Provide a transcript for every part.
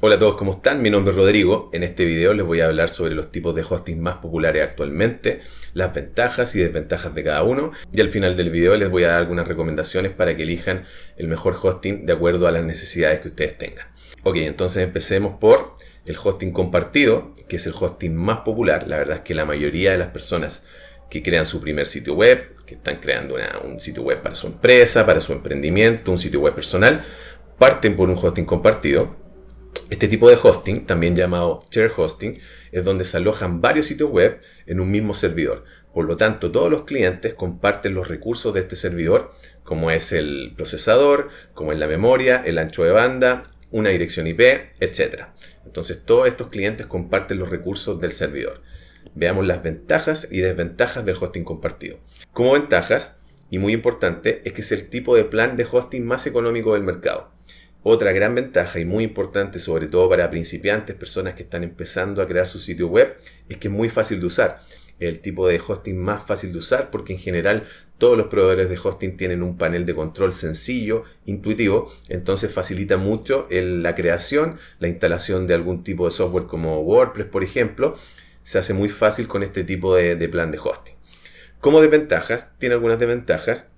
Hola a todos, ¿cómo están? Mi nombre es Rodrigo. En este video les voy a hablar sobre los tipos de hosting más populares actualmente, las ventajas y desventajas de cada uno, y al final del video les voy a dar algunas recomendaciones para que elijan el mejor hosting de acuerdo a las necesidades que ustedes tengan. Ok, entonces empecemos por el hosting compartido, que es el hosting más popular. La verdad es que la mayoría de las personas que crean su primer sitio web, que están creando un sitio web para su empresa, para su emprendimiento, un sitio web personal, parten por un hosting compartido. Este tipo de hosting, también llamado share hosting, es donde se alojan varios sitios web en un mismo servidor. Por lo tanto, todos los clientes comparten los recursos de este servidor, como es el procesador, como es la memoria, el ancho de banda, una dirección IP, etc. Entonces, todos estos clientes comparten los recursos del servidor. Veamos las ventajas y desventajas del hosting compartido. Como ventajas, y muy importante, es que es el tipo de plan de hosting más económico del mercado. Otra gran ventaja y muy importante, sobre todo para principiantes, personas que están empezando a crear su sitio web, es que es muy fácil de usar. El tipo de hosting más fácil de usar porque en general todos los proveedores de hosting tienen un panel de control sencillo, intuitivo, entonces facilita mucho la creación, la instalación de algún tipo de software como WordPress, por ejemplo. Se hace muy fácil con este tipo de plan de hosting. Como desventajas, tiene algunas desventajas,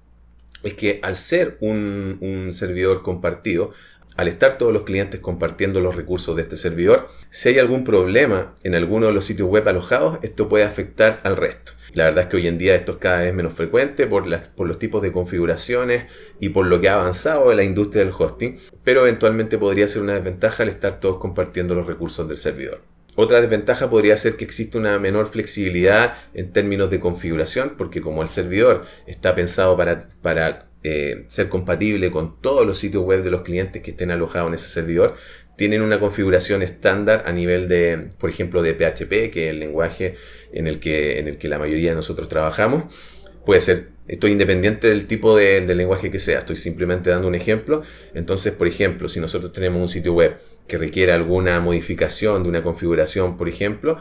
es que al ser un servidor compartido, al estar todos los clientes compartiendo los recursos de este servidor, si hay algún problema en alguno de los sitios web alojados, esto puede afectar al resto. La verdad es que hoy en día esto es cada vez menos frecuente por los tipos de configuraciones y por lo que ha avanzado en la industria del hosting, pero eventualmente podría ser una desventaja al estar todos compartiendo los recursos del servidor. Otra desventaja podría ser que existe una menor flexibilidad en términos de configuración, porque como el servidor está pensado para ser compatible con todos los sitios web de los clientes que estén alojados en ese servidor, tienen una configuración estándar a nivel de, por ejemplo, de PHP, que es el lenguaje en el que la mayoría de nosotros trabajamos. Puede ser, estoy independiente del tipo de lenguaje que sea, estoy simplemente dando un ejemplo. Entonces, por ejemplo, si nosotros tenemos un sitio web que requiere alguna modificación de una configuración, por ejemplo,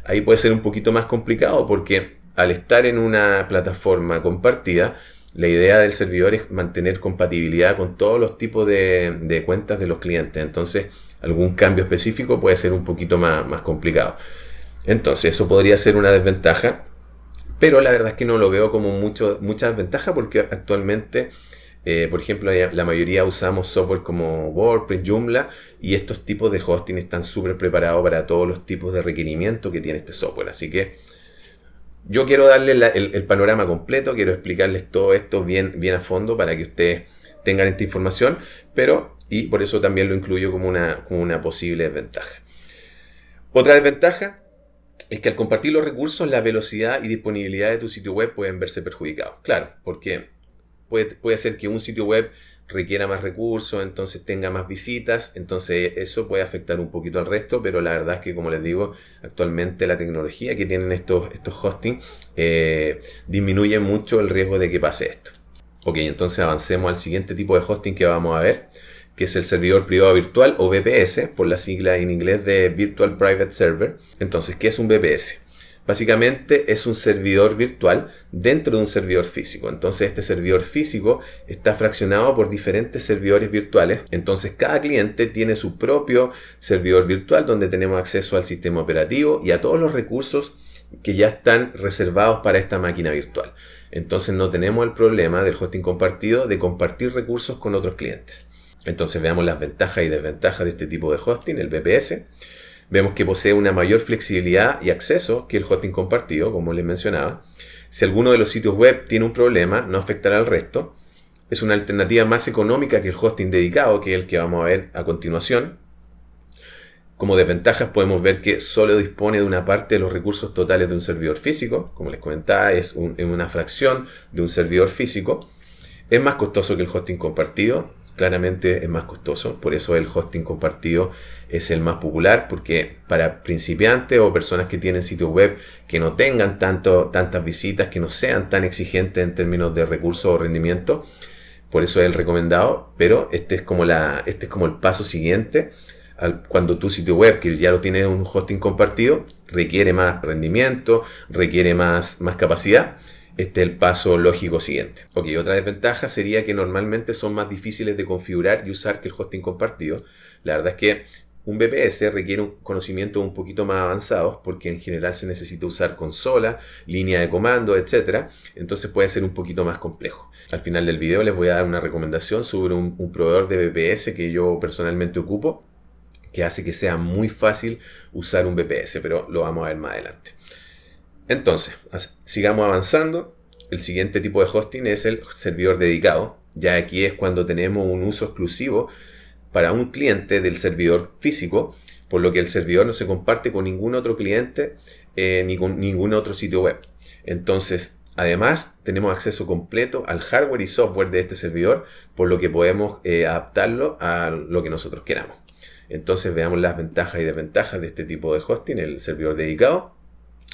ahí puede ser un poquito más complicado porque al estar en una plataforma compartida, la idea del servidor es mantener compatibilidad con todos los tipos de cuentas de los clientes. Entonces, algún cambio específico puede ser un poquito más complicado. Entonces, eso podría ser una desventaja. Pero la verdad es que no lo veo como mucha desventaja porque actualmente, por ejemplo, la mayoría usamos software como WordPress, Joomla, y estos tipos de hosting están súper preparados para todos los tipos de requerimientos que tiene este software. Así que yo quiero darle el panorama completo, quiero explicarles todo esto bien a fondo para que ustedes tengan esta información, y por eso también lo incluyo como una posible desventaja. Otra desventaja es que al compartir los recursos, la velocidad y disponibilidad de tu sitio web pueden verse perjudicados. Claro, porque puede ser que un sitio web requiera más recursos, entonces tenga más visitas, entonces eso puede afectar un poquito al resto, pero la verdad es que, como les digo, actualmente la tecnología que tienen estos hosting disminuye mucho el riesgo de que pase esto. Ok, entonces avancemos al siguiente tipo de hosting que vamos a ver, que es el servidor privado virtual o VPS, por la sigla en inglés de Virtual Private Server. Entonces, ¿qué es un VPS? Básicamente es un servidor virtual dentro de un servidor físico. Entonces este servidor físico está fraccionado por diferentes servidores virtuales. Entonces cada cliente tiene su propio servidor virtual donde tenemos acceso al sistema operativo y a todos los recursos que ya están reservados para esta máquina virtual. Entonces no tenemos el problema del hosting compartido de compartir recursos con otros clientes. Entonces veamos las ventajas y desventajas de este tipo de hosting, el VPS. Vemos que posee una mayor flexibilidad y acceso que el hosting compartido, como les mencionaba. Si alguno de los sitios web tiene un problema, no afectará al resto. Es una alternativa más económica que el hosting dedicado, que es el que vamos a ver a continuación. Como desventajas podemos ver que solo dispone de una parte de los recursos totales de un servidor físico. Como les comentaba, es una fracción de un servidor físico. Es más costoso que el hosting compartido. Claramente es más costoso, por eso el hosting compartido es el más popular, porque para principiantes o personas que tienen sitios web que no tengan tantas visitas, que no sean tan exigentes en términos de recursos o rendimiento, por eso es el recomendado. Pero este es como el paso siguiente. Cuando tu sitio web, que ya lo tiene un hosting compartido, requiere más rendimiento, requiere más capacidad, este es el paso lógico siguiente. Ok, otra desventaja sería que normalmente son más difíciles de configurar y usar que el hosting compartido. La verdad es que Un VPS requiere un conocimiento un poquito más avanzado porque en general se necesita usar consola, línea de comando, etc. Entonces puede ser un poquito más complejo. Al final del video les voy a dar una recomendación sobre un proveedor de VPS que yo personalmente ocupo, que hace que sea muy fácil usar un VPS, pero lo vamos a ver más adelante. Entonces, sigamos avanzando. El siguiente tipo de hosting es el servidor dedicado. Ya aquí es cuando tenemos un uso exclusivo para un cliente del servidor físico, por lo que el servidor no se comparte con ningún otro cliente ni con ningún otro sitio web. Entonces, además, tenemos acceso completo al hardware y software de este servidor, por lo que podemos adaptarlo a lo que nosotros queramos. Entonces, veamos las ventajas y desventajas de este tipo de hosting, el servidor dedicado.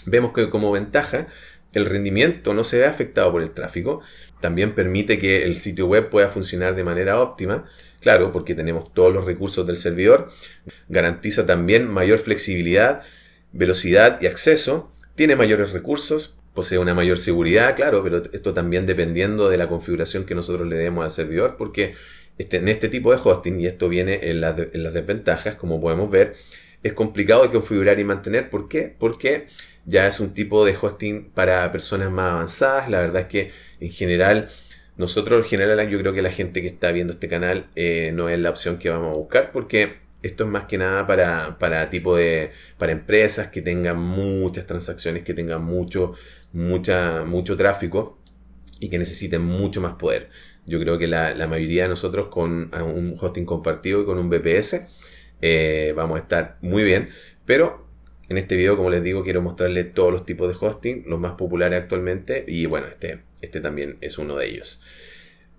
Vemos que como ventaja, el rendimiento no se ve afectado por el tráfico. También permite que el sitio web pueda funcionar de manera óptima. Claro, porque tenemos todos los recursos del servidor. Garantiza también mayor flexibilidad, velocidad y acceso. Tiene mayores recursos. Posee una mayor seguridad, claro, pero esto también dependiendo de la configuración que nosotros le demos al servidor. Porque en este tipo de hosting, y esto viene en las desventajas, como podemos ver, es complicado de configurar y mantener. ¿Por qué? Porque ya es un tipo de hosting para personas más avanzadas. La verdad es que en general, yo creo que la gente que está viendo este canal no es la opción que vamos a buscar, porque esto es más que nada para empresas que tengan muchas transacciones, que tengan mucho tráfico y que necesiten mucho más poder. Yo creo que la mayoría de nosotros con un hosting compartido y con un VPS vamos a estar muy bien, pero en este video, como les digo, quiero mostrarles todos los tipos de hosting, los más populares actualmente, y bueno, este también es uno de ellos.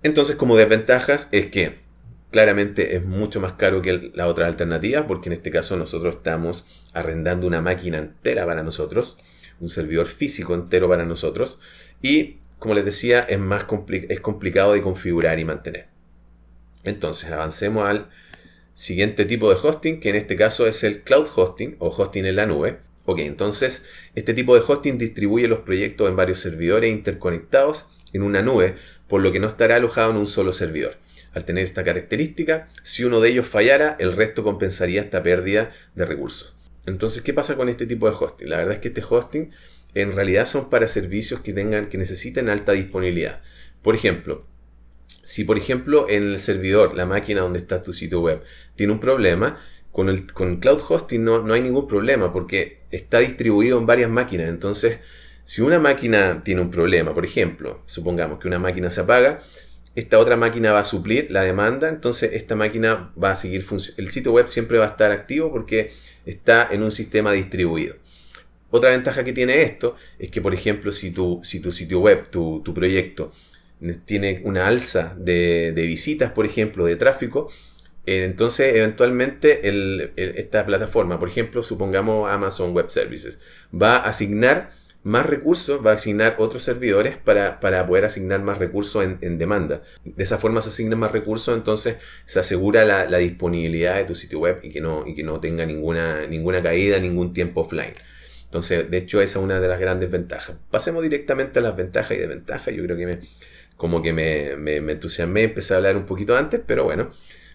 Entonces, como desventajas, es que claramente es mucho más caro que la otra alternativa, porque en este caso nosotros estamos arrendando una máquina entera para nosotros, un servidor físico entero para nosotros, y como les decía, es complicado de configurar y mantener. Entonces, avancemos al siguiente tipo de hosting, que en este caso es el cloud hosting o hosting en la nube. Ok, entonces este tipo de hosting distribuye los proyectos en varios servidores interconectados en una nube, por lo que no estará alojado en un solo servidor. Al tener esta característica, si uno de ellos fallara, el resto compensaría esta pérdida de recursos. Entonces, ¿qué pasa con este tipo de hosting? La verdad es que este hosting en realidad son para servicios que necesiten alta disponibilidad. Por ejemplo, si por ejemplo en el servidor, la máquina donde está tu sitio web, tiene un problema, con cloud hosting no hay ningún problema porque está distribuido en varias máquinas. Entonces, si una máquina tiene un problema, por ejemplo, supongamos que una máquina se apaga, esta otra máquina va a suplir la demanda, entonces esta máquina va a seguir funcionando. El sitio web siempre va a estar activo porque está en un sistema distribuido. Otra ventaja que tiene esto es que, por ejemplo, si tu sitio web, tu proyecto, tiene una alza de visitas, por ejemplo, de tráfico, entonces eventualmente esta plataforma, por ejemplo, supongamos Amazon Web Services, va a asignar más recursos, va a asignar otros servidores para poder asignar más recursos en demanda. De esa forma se asignan más recursos, entonces se asegura la disponibilidad de tu sitio web y que no tenga ninguna caída, ningún tiempo offline. Entonces, de hecho, esa es una de las grandes ventajas. Pasemos directamente a las ventajas y desventajas. Yo creo que me entusiasmé, empecé a hablar un poquito antes, pero bueno,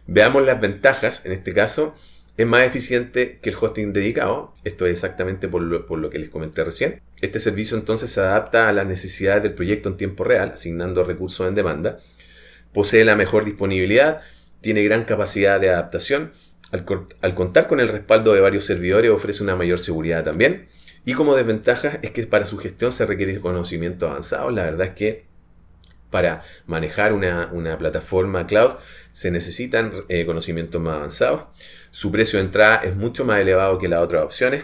veamos las ventajas. En este caso, es más eficiente que el hosting dedicado. Esto es exactamente por lo que les comenté recién. Este servicio entonces se adapta a las necesidades del proyecto en tiempo real, asignando recursos en demanda. Posee la mejor disponibilidad, tiene gran capacidad de adaptación. Al contar con el respaldo de varios servidores, ofrece una mayor seguridad también. Y como desventaja es que para su gestión se requiere conocimientos avanzados. La verdad es que para manejar una plataforma cloud se necesitan conocimientos más avanzados. Su precio de entrada es mucho más elevado que las otras opciones.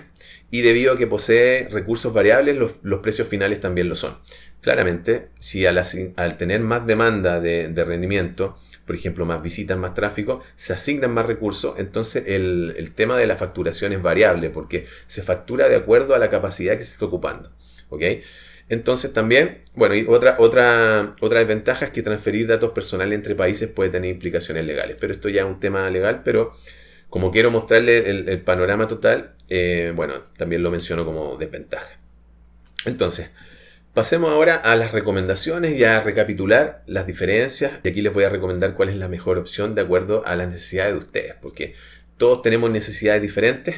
Y debido a que posee recursos variables, los precios finales también lo son. Claramente, si al tener más demanda de rendimiento, por ejemplo, más visitas, más tráfico, se asignan más recursos, entonces el tema de la facturación es variable porque se factura de acuerdo a la capacidad que se está ocupando. ¿Ok? Entonces también, bueno, y otra desventaja es que transferir datos personales entre países puede tener implicaciones legales. Pero esto ya es un tema legal, pero como quiero mostrarle el panorama total, bueno, también lo menciono como desventaja. Entonces, pasemos ahora a las recomendaciones y a recapitular las diferencias. Y aquí les voy a recomendar cuál es la mejor opción de acuerdo a las necesidades de ustedes. Porque Todos tenemos necesidades diferentes.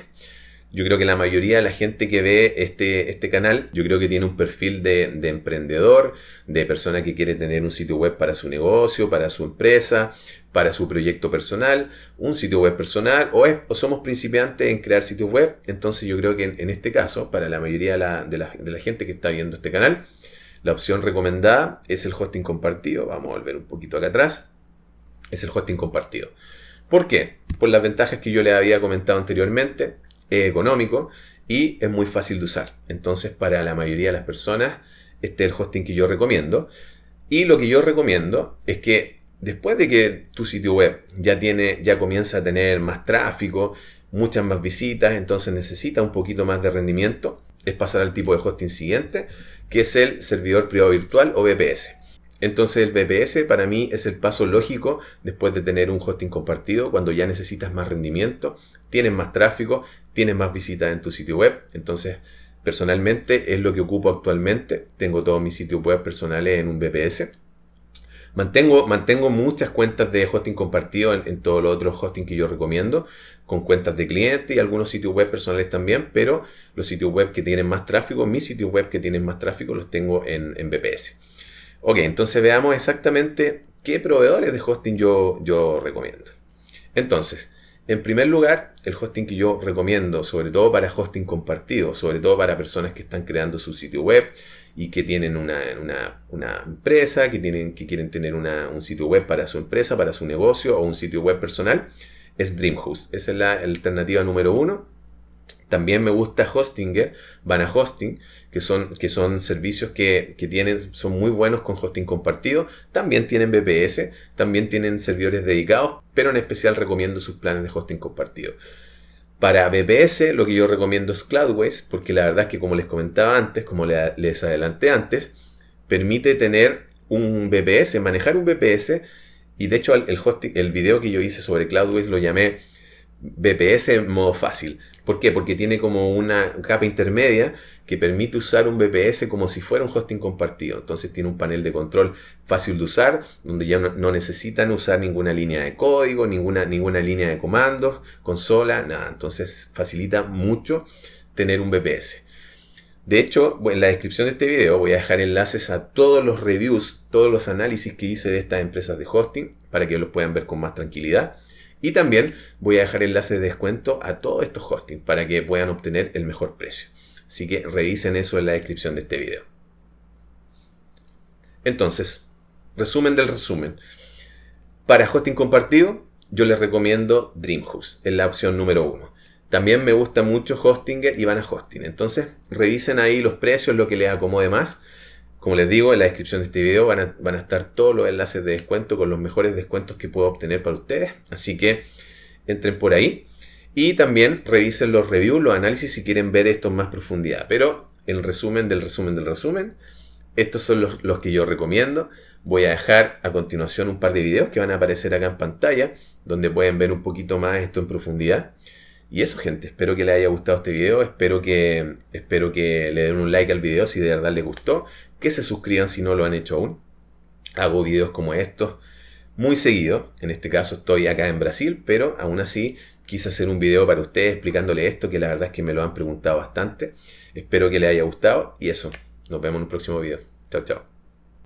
Yo creo que la mayoría de la gente que ve este canal, yo creo que tiene un perfil de emprendedor, de persona que quiere tener un sitio web para su negocio, para su empresa, para su proyecto personal, un sitio web personal, o somos principiantes en crear sitios web. Entonces yo creo que en este caso, para la mayoría de la gente que está viendo este canal, la opción recomendada es el hosting compartido. Vamos a volver un poquito acá atrás. Es el hosting compartido. ¿Por qué? Por las ventajas que yo les había comentado anteriormente. Es económico y es muy fácil de usar. Entonces, para la mayoría de las personas, este es el hosting que yo recomiendo. Y lo que yo recomiendo es que después de que tu sitio web ya comienza a tener más tráfico, muchas más visitas, entonces necesita un poquito más de rendimiento, es pasar al tipo de hosting siguiente, que es el servidor privado virtual o VPS. Entonces el VPS para mí es el paso lógico después de tener un hosting compartido, cuando ya necesitas más rendimiento, tienes más tráfico, tienes más visitas en tu sitio web. Entonces, personalmente es lo que ocupo actualmente. Tengo todos mis sitios web personales en un VPS. Mantengo muchas cuentas de hosting compartido en todos los otros hosting que yo recomiendo, con cuentas de cliente y algunos sitios web personales también, pero los sitios web que tienen más tráfico, mis sitios web que tienen más tráfico, los tengo en VPS. Ok, entonces veamos exactamente qué proveedores de hosting yo recomiendo. Entonces, en primer lugar, el hosting que yo recomiendo, sobre todo para hosting compartido, sobre todo para personas que están creando su sitio web y que tienen una empresa, que quieren tener un sitio web para su empresa, para su negocio o un sitio web personal, es DreamHost. Esa es la alternativa número 1. También me gusta Hostinger, Vana Hosting, que son servicios que son muy buenos con hosting compartido. También tienen VPS, también tienen servidores dedicados, pero en especial recomiendo sus planes de hosting compartido. Para VPS lo que yo recomiendo es Cloudways, porque la verdad es que, como les comentaba antes, como les adelanté antes, permite tener un VPS, manejar un VPS, y de hecho el video que yo hice sobre Cloudways lo llamé VPS en modo fácil. ¿Por qué? Porque tiene como una capa intermedia que permite usar un VPS como si fuera un hosting compartido. Entonces tiene un panel de control fácil de usar, donde ya no necesitan usar ninguna línea de código, ninguna línea de comandos, consola, nada. Entonces facilita mucho tener un VPS. De hecho, en la descripción de este video voy a dejar enlaces a todos los reviews, todos los análisis que hice de estas empresas de hosting, para que los puedan ver con más tranquilidad. Y también voy a dejar enlaces de descuento a todos estos hostings para que puedan obtener el mejor precio. Así que revisen eso en la descripción de este video. Entonces, resumen del resumen. Para hosting compartido, yo les recomiendo DreamHost, es la opción número 1. También me gusta mucho Hostinger y Vana Hosting. Entonces, revisen ahí los precios, lo que les acomode más. Como les digo, en la descripción de este video van a estar todos los enlaces de descuento con los mejores descuentos que puedo obtener para ustedes. Así que entren por ahí. Y también revisen los reviews, los análisis si quieren ver esto en más profundidad. Pero el resumen del resumen, estos son los que yo recomiendo. Voy a dejar a continuación un par de videos que van a aparecer acá en pantalla, donde pueden ver un poquito más esto en profundidad. Y eso, gente, espero que les haya gustado este video, espero que le den un like al video si de verdad les gustó, que se suscriban si no lo han hecho aún. Hago videos como estos muy seguido, en este caso estoy acá en Brasil, pero aún así quise hacer un video para ustedes explicándole esto, que la verdad es que me lo han preguntado bastante. Espero que les haya gustado y eso, nos vemos en un próximo video. Chao, chao.